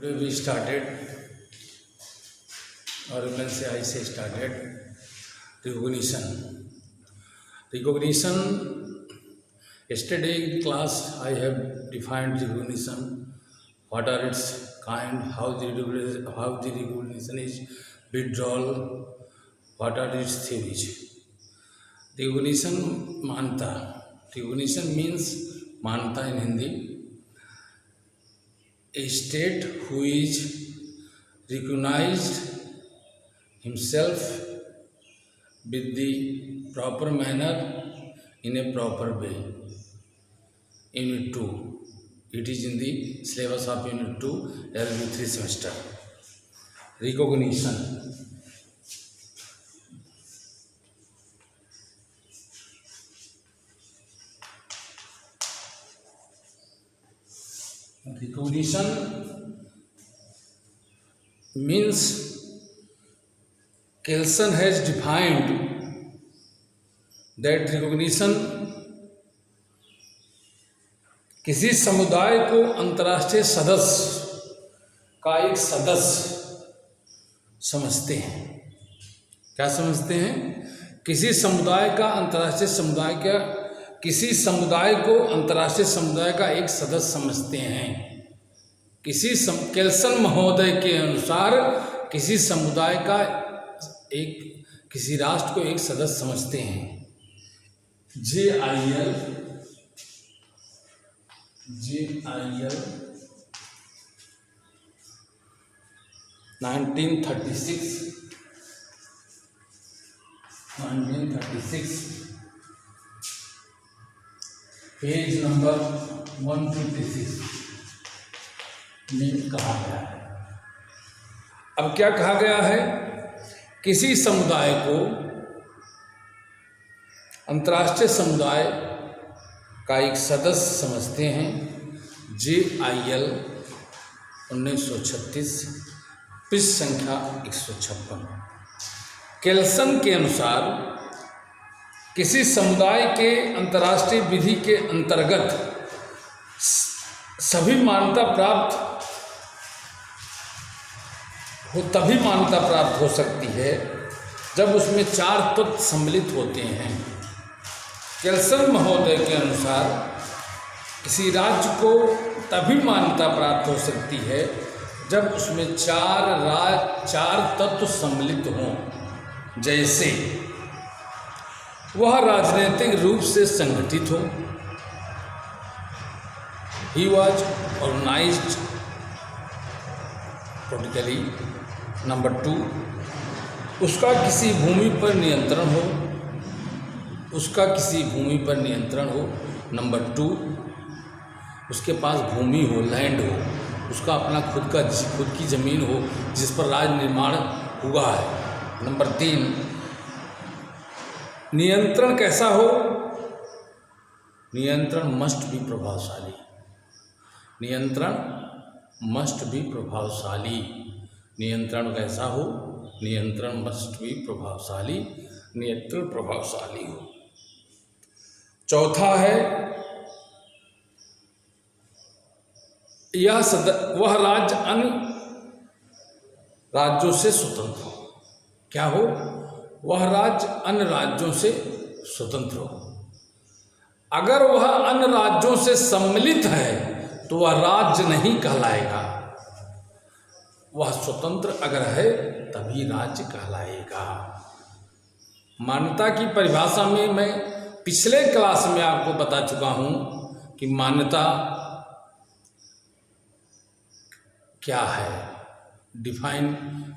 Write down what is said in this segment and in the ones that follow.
Today we started, or you can say I say started, recognition. Recognition, yesterday in class I have defined recognition, what are its kind, how the recognition is withdrawal, what are its theories. Recognition, मानता. Recognition means मानता in Hindi. A state who is recognized himself with the proper manner in a proper way. Unit 2. It is in the syllabus of Unit 2, LB 3 semester. Recognition. Recognition means Kelsen has defined that recognition किसी समुदाय को अंतर्राष्ट्रीय सदस्य का एक सदस्य समझते हैं। क्या समझते हैं? किसी समुदाय का अंतर्राष्ट्रीय समुदाय का किसी समुदाय को अंतर्राष्ट्रीय समुदाय का एक सदस्य समझते हैं। केल्सन महोदय के अनुसार किसी समुदाय का किसी राष्ट्र को एक सदस्य समझते हैं। JIL 1936 पेज नंबर 156 में कहा गया है। अब क्या कहा गया है? किसी समुदाय को अंतर्राष्ट्रीय समुदाय का एक सदस्य समझते हैं। JIL 1936 पृष्ठ संख्या 156। केल्सन के अनुसार किसी समुदाय के अंतर्राष्ट्रीय विधि के अंतर्गत तभी मान्यता प्राप्त हो सकती है जब उसमें 4 तत्व सम्मिलित होते हैं। केल्सन महोदय के अनुसार किसी राज्य को तभी मान्यता प्राप्त हो सकती है जब उसमें 4 तत्व सम्मिलित हों। जैसे वह राजनीतिक रूप से संगठित हो, he was organized politically. Number 2, उसका किसी भूमि पर नियंत्रण हो। नंबर 2, उसके पास भूमि हो, लैंड हो, उसका अपना खुद की ज़मीन हो जिस पर राज निर्माण हुआ है। नंबर 3, नियंत्रण कैसा हो? नियंत्रण मस्ट बी प्रभावशाली। नियंत्रण कैसा हो? नियंत्रण मस्ट बी प्रभावशाली। नियंत्रण प्रभावशाली हो। चौथा है वह राज्य अन्य राज्यों से स्वतंत्र हो। क्या हो? वह राज्य अन्य राज्यों से स्वतंत्र हो। अगर वह अन्य राज्यों से सम्मिलित है तो वह राज्य नहीं कहलाएगा। वह स्वतंत्र अगर है तभी राज्य कहलाएगा। मान्यता की परिभाषा में मैं पिछले क्लास में आपको बता चुका हूं कि मान्यता क्या है। डिफाइन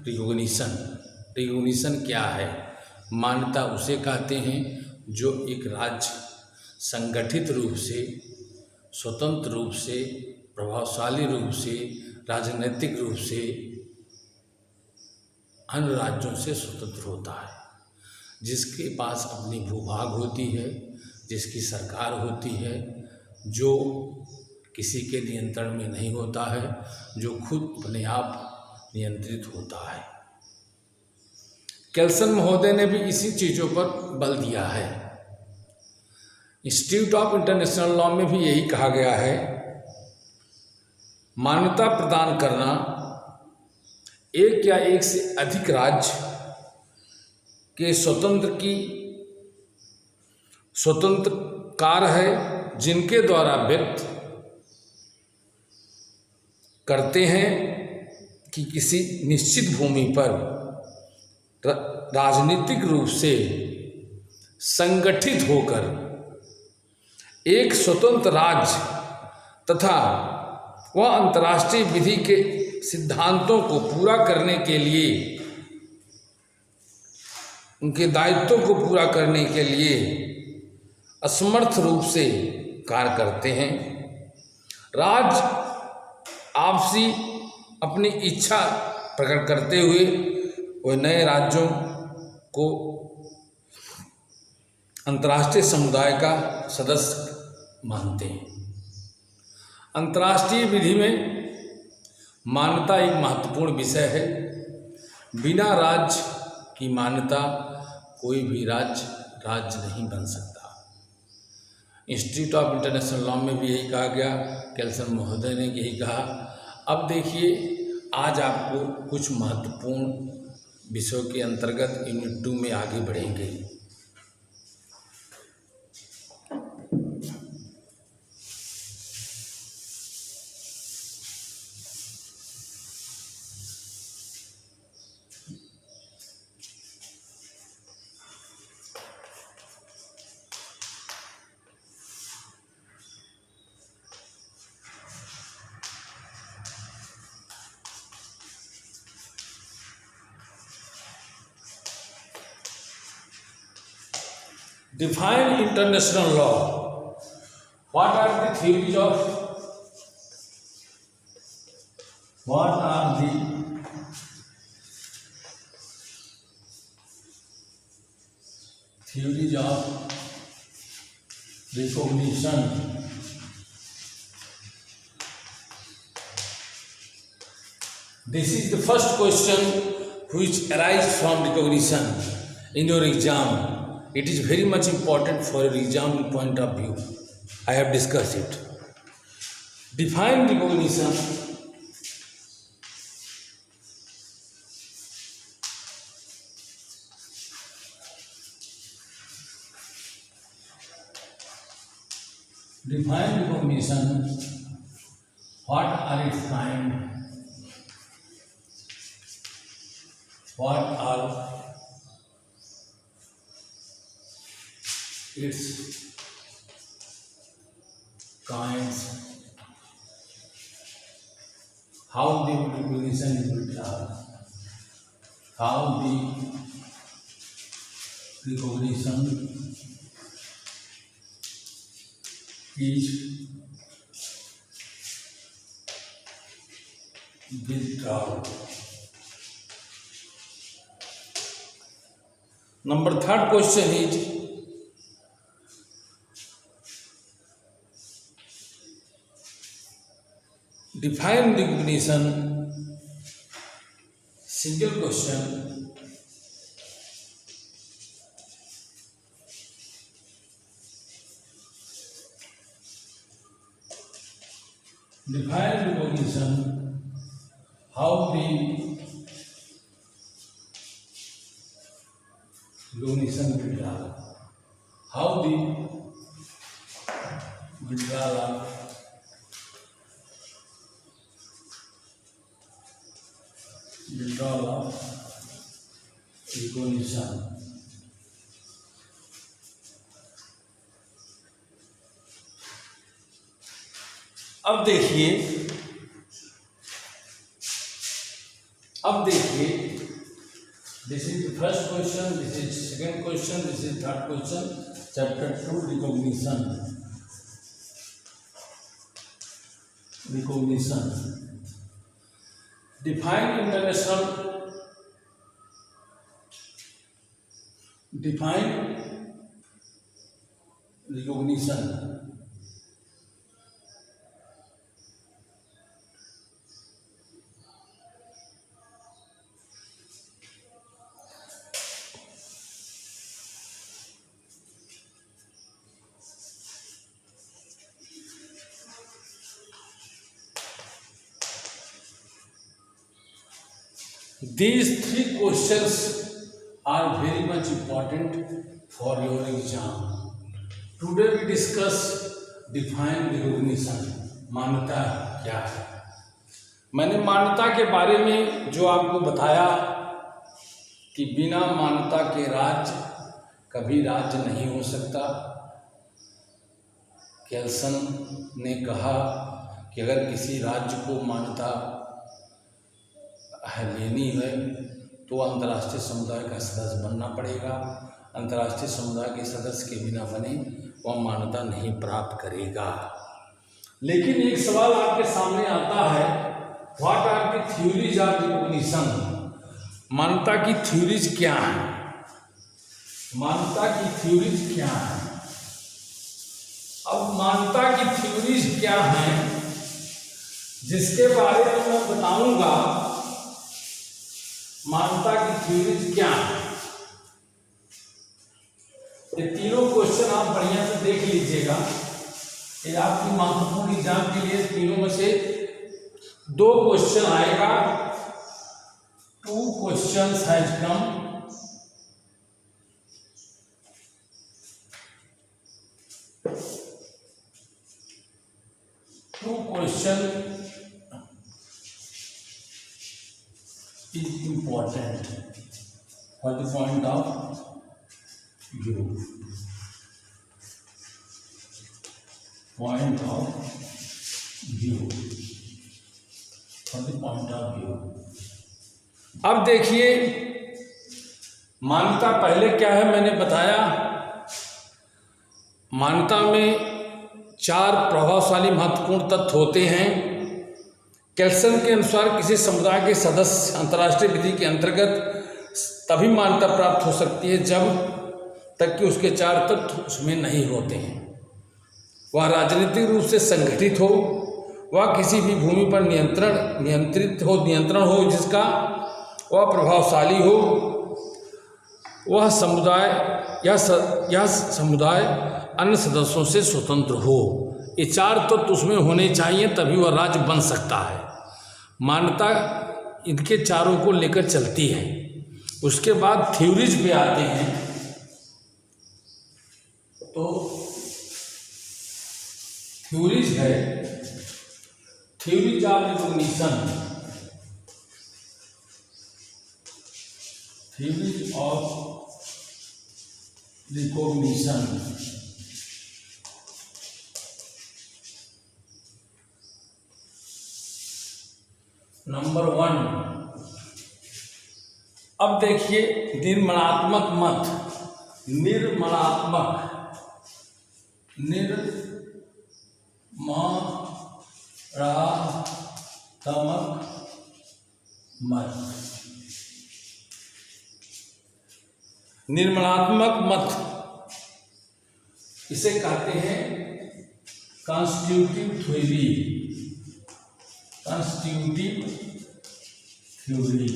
रिकॉग्निशन क्या है? मान्यता उसे कहते हैं जो एक राज्य संगठित रूप से, स्वतंत्र रूप से, प्रभावशाली रूप से, राजनीतिक रूप से अन्य राज्यों से स्वतंत्र होता है, जिसके पास अपनी भूभाग होती है, जिसकी सरकार होती है, जो किसी के नियंत्रण में नहीं होता है, जो खुद अपने आप नियंत्रित होता है। केल्सन महोदय ने भी इसी चीज़ों पर बल दिया है। इंस्टीट्यूट ऑफ इंटरनेशनल लॉ में भी यही कहा गया है मान्यता प्रदान करना एक या एक से अधिक राज्य के स्वतंत्र कार्य है जिनके द्वारा व्यक्त करते हैं कि किसी निश्चित भूमि पर राजनीतिक रूप से संगठित होकर एक स्वतंत्र राज्य तथा वह अंतर्राष्ट्रीय विधि के सिद्धांतों को पूरा करने के लिए, उनके दायित्वों को पूरा करने के लिए असमर्थ रूप से कार्य करते हैं। राज्य आपसी अपनी इच्छा प्रकट करते हुए वह नए राज्यों को अंतर्राष्ट्रीय समुदाय का सदस्य मानते हैं। अंतर्राष्ट्रीय विधि में मान्यता एक महत्वपूर्ण विषय है। बिना राज्य की मान्यता कोई भी राज्य नहीं बन सकता। इंस्टीट्यूट ऑफ इंटरनेशनल लॉ में भी यही कहा गया, केल्सन महोदय ने यही कहा। अब देखिए, आज आपको कुछ महत्वपूर्ण विषयों के अंतर्गत यूनिट 2 में आगे बढ़ेंगे। Define international law. What are the theories of recognition? This is the first question which arises from recognition in your exam. It is very much important for your exam point of view. I have discussed it. Define recognition. Define recognition. What are its kind? What are its kinds? How the recognition is built up? How the recognition is built up? Number third question is define recognition. Single question. Define recognition. How the recognition withdrawal. How the withdrawal of recognition. अब देखिए this is the first question, this is second question, this is third question. Chapter 2, recognition. Define international. Define recognition. These three questions are very much important for your exam. Today we discuss define recognition. मान्यता क्या है? मैंने मान्यता के बारे में जो आपको बताया कि बिना मान्यता के राज्य कभी राज्य नहीं हो सकता। केल्सन ने कहा कि अगर किसी राज्य को मान्यता लेनी है तो अंतर्राष्ट्रीय समुदाय का सदस्य बनना पड़ेगा। अंतर्राष्ट्रीय समुदाय के सदस्य के बिना बने वह मान्यता नहीं प्राप्त करेगा। लेकिन एक सवाल आपके सामने आता है, what are the theories of recognition? मान्यता की थ्योरीज क्या है? मान्यता की थ्योरीज क्या है? अब मान्यता की थ्योरीज क्या है जिसके बारे में मैं बताऊंगा। मान्यता की थ्योरीज क्या है, ये तीनों क्वेश्चन आप बढ़िया से देख लीजिएगा। ये आपकी महत्वपूर्ण एग्जाम के लिए तीनों में से 2 क्वेश्चन आएगा। 2 questions has come. Two question is important for the point of view. Point of view. For the point of view. अब देखिए मान्यता पहले क्या है मैंने बताया। मान्यता में 4 प्रभावशाली महत्वपूर्ण तत्व होते हैं। केल्सन के अनुसार किसी समुदाय के सदस्य अंतर्राष्ट्रीय विधि के अंतर्गत तभी मान्यता प्राप्त हो सकती है जब तक कि उसके 4 तत्व उसमें नहीं होते हैं। वह राजनीतिक रूप से संगठित हो, वह किसी भी भूमि पर नियंत्रण हो जिसका, वह प्रभावशाली हो, वह समुदाय या समुदाय अन्य सदस्यों से स्वतंत्र हो। ये 4 तत्व उसमें होने चाहिए तभी वह राज्य बन सकता है। मान्यता इनके चारों को लेकर चलती है। उसके बाद थ्योरीज पे आते हैं। तो थ्योरीज है, theories of recognition. Theories of recognition. Number 1, अब देखिए निर्माणात्मक मत। निर्माणात्मक मत। निर्माणात्मक मत इसे कहते हैं constitutive theory. Constitutive theory.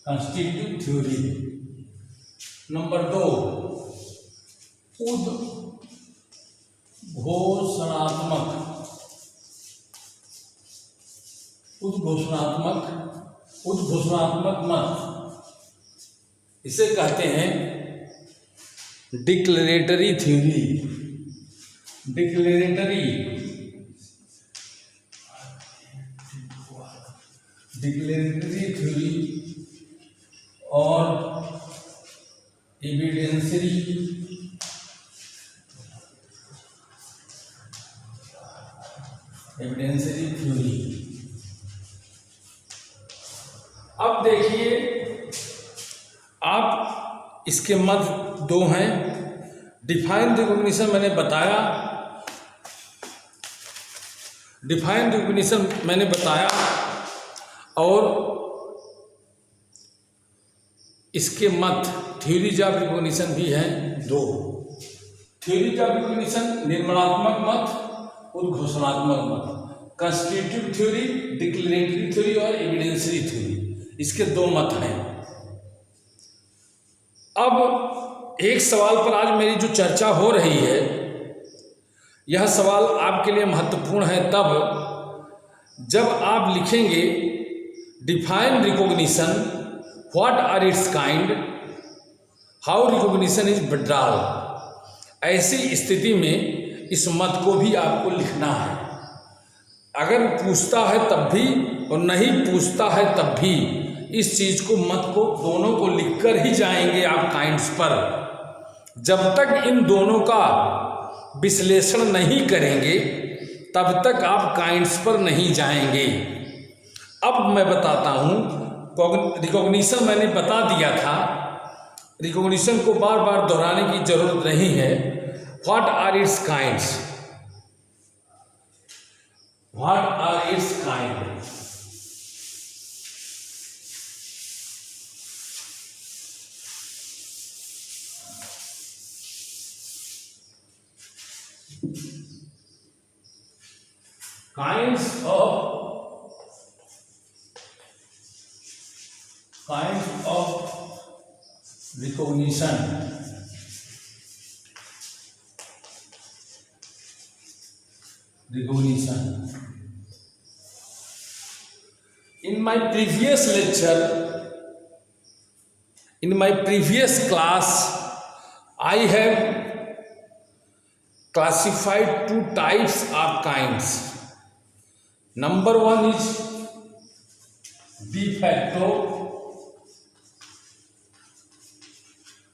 Constitutive theory. Number 2, उद्घोषणात्मक मत इसे कहते हैं डिक्लेरेटरी थ्योरी। डिक्लेरेटरी थ्योरी और एविडेंसरी थ्योरी। अब देखिए आप इसके मत 2 हैं। डिफाइन रिकॉग्निशन मैंने बताया। डिफाइन रिकॉग्निशन मैंने बताया और इसके मत थ्योरीज ऑफ रिकॉग्निशन भी हैं 2। थ्योरीज ऑफ रिकॉग्निशन निर्माणात्मक मत, उद्घोषणात्मक मत। कॉन्स्टिट्यूटिव थ्योरी, डिक्लेरेटरी थ्योरी और एविडेंसरी थ्योरी, इसके 2 मत हैं। अब एक सवाल पर आज मेरी जो चर्चा हो रही है, यह सवाल आपके लिए महत्वपूर्ण है तब जब आप लिखेंगे define recognition, what are its kind, how recognition is withdrawal, ऐसी स्थिति में इस मत को भी आपको लिखना है। अगर पूछता है तब भी और नहीं पूछता है तब भी इस चीज़ को, मत को, दोनों को लिखकर ही जाएंगे आप काइंड्स पर। जब तक इन दोनों का विश्लेषण नहीं करेंगे तब तक आप काइंड्स पर नहीं जाएंगे। अब मैं बताता हूँ, रिकॉग्निशन मैंने बता दिया था, रिकॉग्निशन को बार बार दोहराने की जरूरत नहीं है। What are its kinds, what are its kind, kinds of recognition, in my previous lecture, in my previous class, I have classified two types of kinds. Number one is de facto,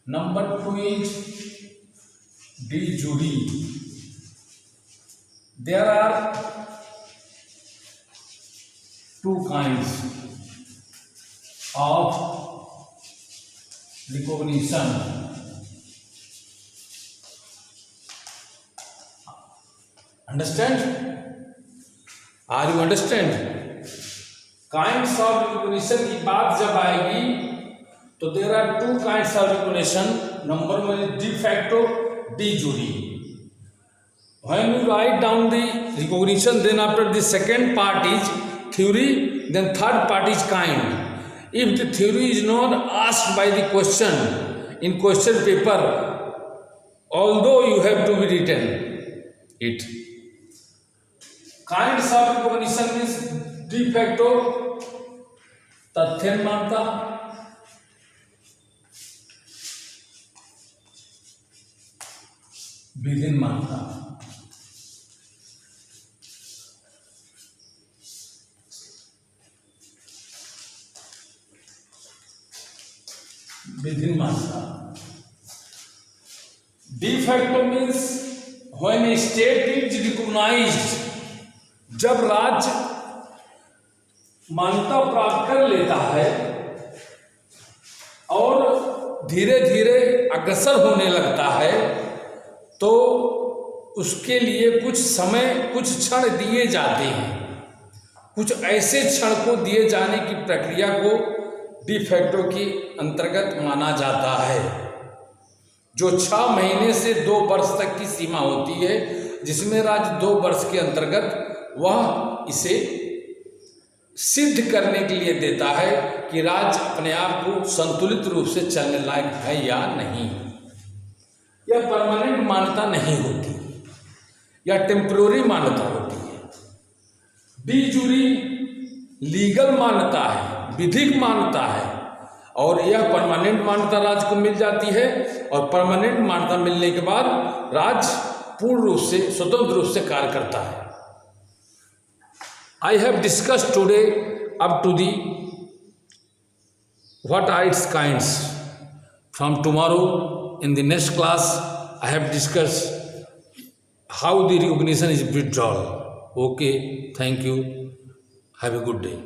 number two is de jure. There are two kinds of recognition. Understand? Are you understand? Kinds of recognition की बात जब आएगी तो there are two kinds of recognition. Number one is de facto, de jure. When you write down the recognition, then after the second part is theory, then third part is kind. If the theory is not asked by the question in question paper, although you have to be written it. Kinds of recognition is de facto, तथ्य मानता, विधि मानता. विधि मानता. De facto means when a state is recognized, जब राज्य मान्यता प्राप्त कर लेता है और धीरे धीरे अग्रसर होने लगता है तो उसके लिए कुछ समय, कुछ क्षण दिए जाते हैं. कुछ ऐसे क्षण को दिए जाने की प्रक्रिया को de facto के अंतर्गत माना जाता है, जो 6 महीने से 2 वर्ष तक की सीमा होती है, जिसमें राज्य 2 वर्ष के अंतर्गत वह इसे सिद्ध करने के लिए देता है कि राज्य अपने आप को संतुलित रूप से चलने लायक है या नहीं. यह परमानेंट मान्यता नहीं होती, यह टेम्पररी मान्यता होती है. डी जूरी लीगल मान्यता है, विधिक मान्यता है, और यह परमानेंट मान्यता राज्य को मिल जाती है. और परमानेंट मान्यता मिलने के बाद राज्य पूर्ण रूप से, स्वतंत्र रूप से कार्य करता है. I have discussed today up to the what are its kinds. From tomorrow in the next class I have discussed how the recognition is withdrawal. Okay, thank you. Have a good day.